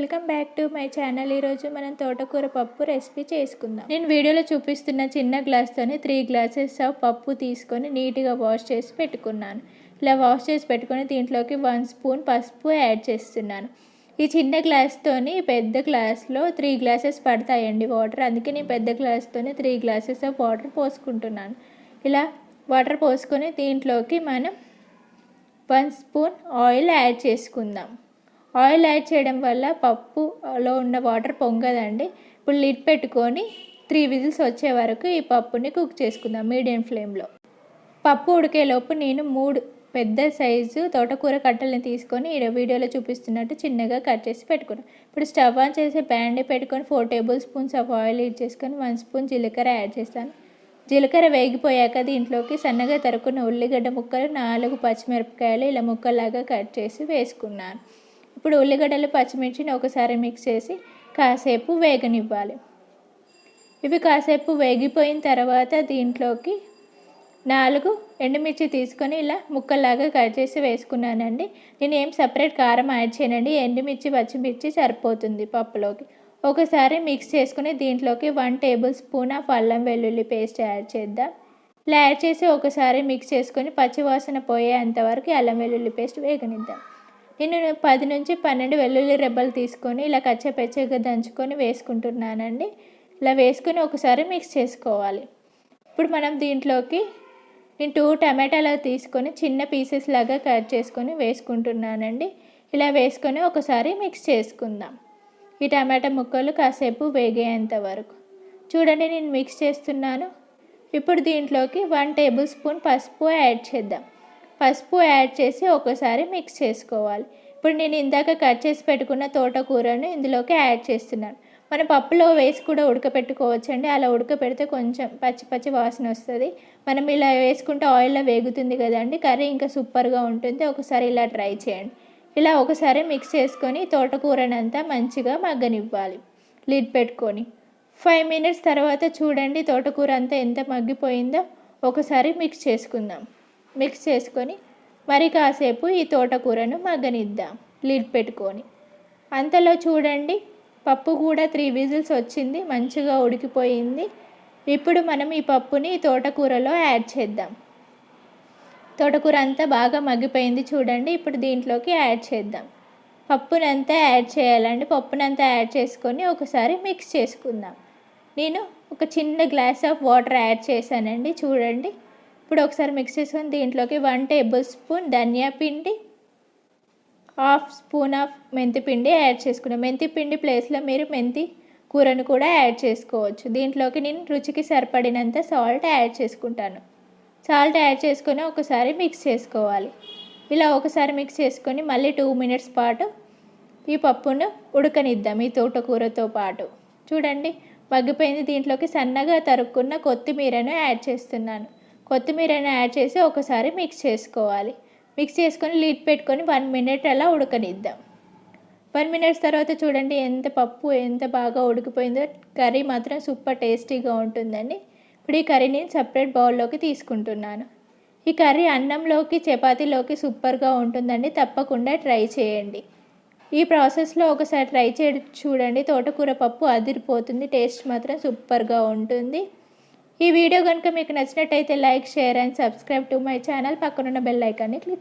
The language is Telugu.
Welcome back to my channel. ఈరోజు మనం తోటకూర పప్పు రెసిపీ చేసుకుందాం. నేను వీడియోలో చూపిస్తున్న చిన్న గ్లాస్తోని 3 గ్లాసెస్ ఆఫ్ పప్పు తీసుకొని నీట్గా వాష్ చేసి పెట్టుకున్నాను. ఇలా వాష్ చేసి పెట్టుకొని దీంట్లోకి 1 స్పూన్ పసుపు యాడ్ చేస్తున్నాను. ఈ చిన్న గ్లాస్తోని పెద్ద గ్లాస్లో 3 గ్లాసెస్ పడతాయండి వాటర్. అందుకే నేను పెద్ద గ్లాస్తోని 3 గ్లాసెస్ ఆఫ్ వాటర్ పోసుకుంటున్నాను. ఇలా వాటర్ పోసుకొని దీంట్లోకి మనం 1 స్పూన్ ఆయిల్ యాడ్ చేసుకుందాం. ఆయిల్ యాడ్ చేయడం వల్ల పప్పులో ఉన్న వాటర్ పొంగదండి. ఇప్పుడు లిడ్ పెట్టుకొని 3 విజిల్స్ వచ్చే వరకు ఈ పప్పుని కుక్ చేసుకుందాం మీడియం ఫ్లేమ్లో. పప్పు ఉడికేలోపు నేను 3 పెద్ద సైజు తోటకూర కట్టల్ని తీసుకొని ఈ వీడియోలో చూపిస్తున్నట్టు చిన్నగా కట్ చేసి పెట్టుకున్నాను. ఇప్పుడు స్టవ్ ఆన్ చేసి ప్యాన్ పెట్టుకొని 4 table spoons of oil add చేసుకొని 1 స్పూన్ జీలకర్ర యాడ్ చేస్తాను. జీలకర్ర వేగిపోయాక దీంట్లోకి సన్నగా తరుక్కున్న ఉల్లిగడ్డ ముక్కలు, 4 పచ్చిమిరపకాయలు ఇలా ముక్కలాగా కట్ చేసి వేసుకున్నాను. ఇప్పుడు ఉల్లిగడ్డలు పచ్చిమిర్చిని ఒకసారి మిక్స్ చేసి కాసేపు వేగనివ్వాలి. ఇవి కాసేపు వేగిపోయిన తర్వాత దీంట్లోకి 4 ఎండుమిర్చి తీసుకొని ఇలా ముక్కలాగా కట్ చేసి వేసుకున్నానండి. నేను ఏం సపరేట్ కారం యాడ్ చేయనండి, ఎండుమిర్చి పచ్చిమిర్చి సరిపోతుంది పప్పులోకి. ఒకసారి మిక్స్ చేసుకుని దీంట్లోకి 1 టేబుల్ స్పూన్ ఆఫ్ అల్లం వెల్లుల్లి పేస్ట్ యాడ్ చేద్దాం. ఇలా యాడ్ చేసి ఒకసారి మిక్స్ చేసుకొని పచ్చివాసన పోయేంత వరకు అల్లం వెల్లుల్లి పేస్ట్ వేగనిద్దాం. నేను 10 నుంచి 12 వెల్లుల్లి రెబ్బలు తీసుకొని ఇలా కచ్చపచ్చగా దంచుకొని వేసుకుంటున్నానండి. ఇలా వేసుకొని ఒకసారి మిక్స్ చేసుకోవాలి. ఇప్పుడు మనం దీంట్లోకి నేను 2 టమాటాలు తీసుకొని చిన్న పీసెస్ లాగా కట్ చేసుకొని వేసుకుంటున్నానండి. ఇలా వేసుకొని ఒకసారి మిక్స్ చేసుకుందాం. ఈ టమాటా ముక్కలు కాసేపు వేగేంత వరకు చూడండి నేను మిక్స్ చేస్తున్నాను. ఇప్పుడు దీంట్లోకి 1 టేబుల్ స్పూన్ పసుపు యాడ్ చేద్దాం. పసుపు యాడ్ చేసి ఒకసారి మిక్స్ చేసుకోవాలి. ఇప్పుడు నేను ఇందాక కట్ చేసి పెట్టుకున్న తోటకూరను ఇందులోకి యాడ్ చేస్తున్నాను. మన పప్పులో వేసి కూడా ఉడకపెట్టుకోవచ్చండి. అలా ఉడకపెడితే కొంచెం పచ్చి వాసన వస్తుంది. మనం ఇలా వేసుకుంటే ఆయిల్లో వేగుతుంది కదండి, కర్రీ ఇంకా సూపర్గా ఉంటుంది. ఒకసారి ఇలా ట్రై చేయండి. ఇలా ఒకసారి మిక్స్ చేసుకొని తోటకూరనంతా మంచిగా మగ్గనివ్వాలి లిడ్ పెట్టుకొని. 5 మినిట్స్ తర్వాత చూడండి తోటకూర అంతా ఎంత మగ్గిపోయిందో. ఒకసారి మిక్స్ చేసుకుందాం. మిక్స్ చేసుకొని మరి కాసేపు ఈ తోటకూరను మగ్గనిద్దాం లిడ్ పెట్టుకొని. అంతలో చూడండి పప్పు కూడా 3 విజిల్స్ వచ్చింది, మంచిగా ఉడికిపోయింది. ఇప్పుడు మనం ఈ పప్పుని ఈ తోటకూరలో యాడ్ చేద్దాం. తోటకూర అంతా బాగా మగ్గిపోయింది చూడండి. ఇప్పుడు దీంట్లోకి యాడ్ చేద్దాం. పప్పునంతా యాడ్ చేయాలండి. పప్పునంతా యాడ్ చేసుకొని ఒకసారి మిక్స్ చేసుకుందాం. నేను ఒక చిన్న గ్లాస్ ఆఫ్ వాటర్ యాడ్ చేశానండి చూడండి. ఇప్పుడు ఒకసారి మిక్స్ చేసుకొని దీంట్లోకి 1 టేబుల్ స్పూన్ ధనియా పిండి, 1/2 స్పూన్ ఆఫ్ మెంతిపిండి యాడ్ చేసుకున్నాను. మెంతిపిండి ప్లేస్లో మీరు మెంతి కూరను కూడా యాడ్ చేసుకోవచ్చు. దీంట్లోకి నేను రుచికి సరిపడినంత సాల్ట్ యాడ్ చేసుకుంటాను. సాల్ట్ యాడ్ చేసుకొని ఒకసారి మిక్స్ చేసుకోవాలి. ఇలా ఒకసారి మిక్స్ చేసుకొని మళ్ళీ 2 మినిట్స్ పాటు ఈ పప్పును ఉడకనిద్దాం ఈ తోటకూరతో పాటు. చూడండి మగ్గిపోయింది. దీంట్లోకి సన్నగా తరుక్కున్న కొత్తిమీరను యాడ్ చేస్తున్నాను. కొత్తిమీరను యాడ్ చేసి ఒకసారి మిక్స్ చేసుకోవాలి. మిక్స్ చేసుకొని లిడ్ పెట్టుకొని 1 మినిట్ అలా ఉడకనిద్దాం. 1 మినిట్స్ తర్వాత చూడండి పప్పు ఎంత బాగా ఉడికిపోయిందో. కర్రీ మాత్రం సూపర్ టేస్టీగా ఉంటుందండి. ఇప్పుడు ఈ కర్రీని సపరేట్ బౌల్లోకి తీసుకుంటున్నాను. ఈ కర్రీ అన్నంలోకి చపాతీలోకి సూపర్గా ఉంటుందండి. తప్పకుండా ట్రై చేయండి. ఈ ప్రాసెస్లో ఒకసారి ట్రై చేసి చూడండి. తోటకూర పప్పు అదిరిపోతుంది. టేస్ట్ మాత్రం సూపర్గా ఉంటుంది. ఈ వీడియో కనుక మీకు నచ్చినట్టయితే like, share and subscribe to my channel. పక్కనున్న బెల్ ఐకాన్ని క్లిక్